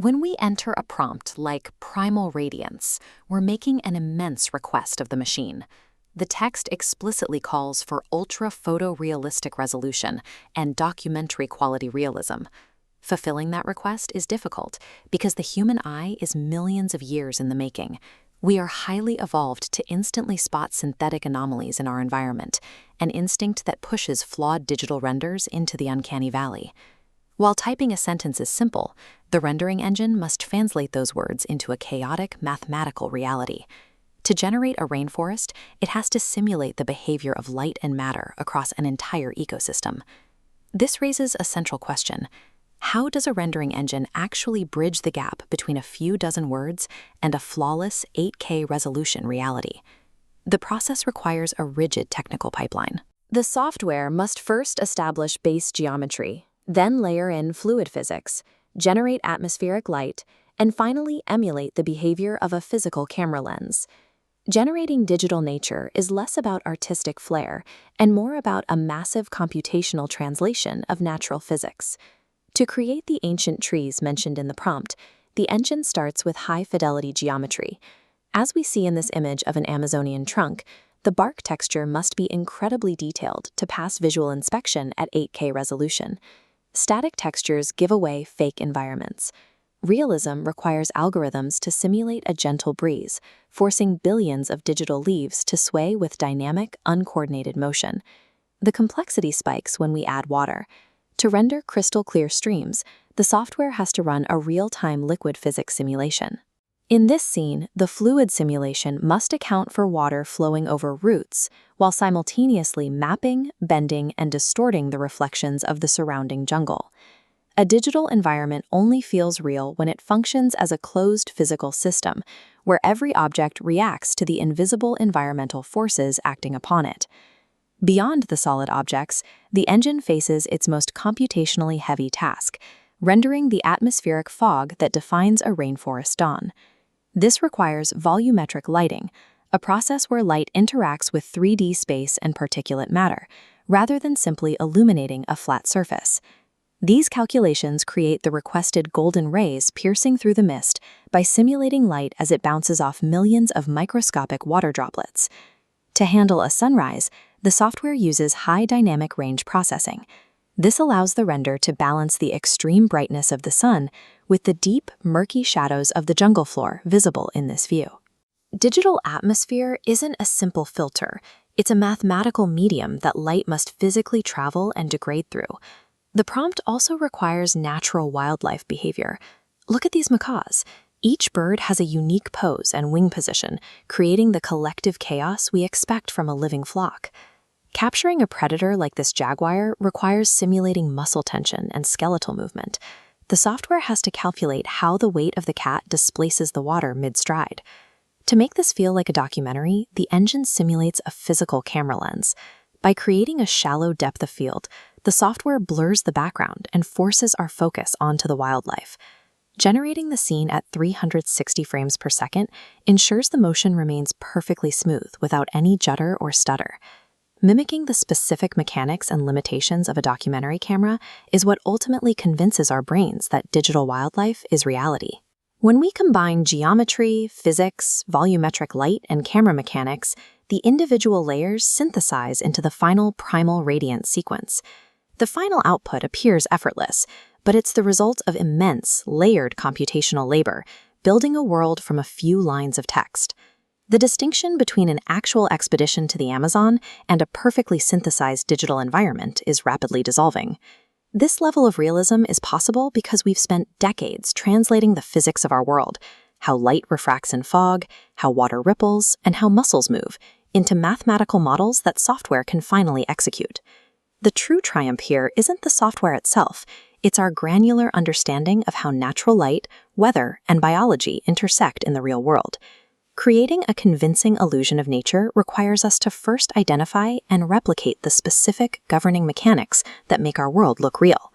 When we enter a prompt like primal radiance, we're making an immense request of the machine. The text explicitly calls for ultra-photorealistic resolution and documentary quality realism. Fulfilling that request is difficult because the human eye is millions of years in the making. We are highly evolved to instantly spot synthetic anomalies in our environment, an instinct that pushes flawed digital renders into the uncanny valley. While typing a sentence is simple, the rendering engine must translate those words into a chaotic mathematical reality. To generate a rainforest, it has to simulate the behavior of light and matter across an entire ecosystem. This raises a central question. How does a rendering engine actually bridge the gap between a few dozen words and a flawless 8K resolution reality? The process requires a rigid technical pipeline. The software must first establish base geometry, then layer in fluid physics, generate atmospheric light, and finally emulate the behavior of a physical camera lens. Generating digital nature is less about artistic flair and more about a massive computational translation of natural physics. To create the ancient trees mentioned in the prompt, the engine starts with high-fidelity geometry. As we see in this image of an Amazonian trunk, the bark texture must be incredibly detailed to pass visual inspection at 8K resolution. Static textures give away fake environments. Realism requires algorithms to simulate a gentle breeze, forcing billions of digital leaves to sway with dynamic, uncoordinated motion. The complexity spikes when we add water. To render crystal-clear streams, the software has to run a real-time liquid physics simulation. In this scene, the fluid simulation must account for water flowing over roots, while simultaneously mapping, bending, and distorting the reflections of the surrounding jungle. A digital environment only feels real when it functions as a closed physical system, where every object reacts to the invisible environmental forces acting upon it. Beyond the solid objects, the engine faces its most computationally heavy task, rendering the atmospheric fog that defines a rainforest dawn. This requires volumetric lighting, a process where light interacts with 3D space and particulate matter, rather than simply illuminating a flat surface. These calculations create the requested golden rays piercing through the mist by simulating light as it bounces off millions of microscopic water droplets. To handle a sunrise, the software uses high dynamic range processing. This allows the render to balance the extreme brightness of the sun with the deep, murky shadows of the jungle floor visible in this view. Digital atmosphere isn't a simple filter. It's a mathematical medium that light must physically travel and degrade through. The prompt also requires natural wildlife behavior. Look at these macaws. Each bird has a unique pose and wing position, creating the collective chaos we expect from a living flock. Capturing a predator like this jaguar requires simulating muscle tension and skeletal movement. The software has to calculate how the weight of the cat displaces the water mid-stride. To make this feel like a documentary, the engine simulates a physical camera lens. By creating a shallow depth of field, the software blurs the background and forces our focus onto the wildlife. Generating the scene at 360 frames per second ensures the motion remains perfectly smooth without any judder or stutter. Mimicking the specific mechanics and limitations of a documentary camera is what ultimately convinces our brains that digital wildlife is reality. When we combine geometry, physics, volumetric light, and camera mechanics, the individual layers synthesize into the final primal radiance sequence. The final output appears effortless, but it's the result of immense, layered computational labor, building a world from a few lines of text. The distinction between an actual expedition to the Amazon and a perfectly synthesized digital environment is rapidly dissolving. This level of realism is possible because we've spent decades translating the physics of our world, how light refracts in fog, how water ripples, and how muscles move, into mathematical models that software can finally execute. The true triumph here isn't the software itself, it's our granular understanding of how natural light, weather, and biology intersect in the real world. Creating a convincing illusion of nature requires us to first identify and replicate the specific governing mechanics that make our world look real.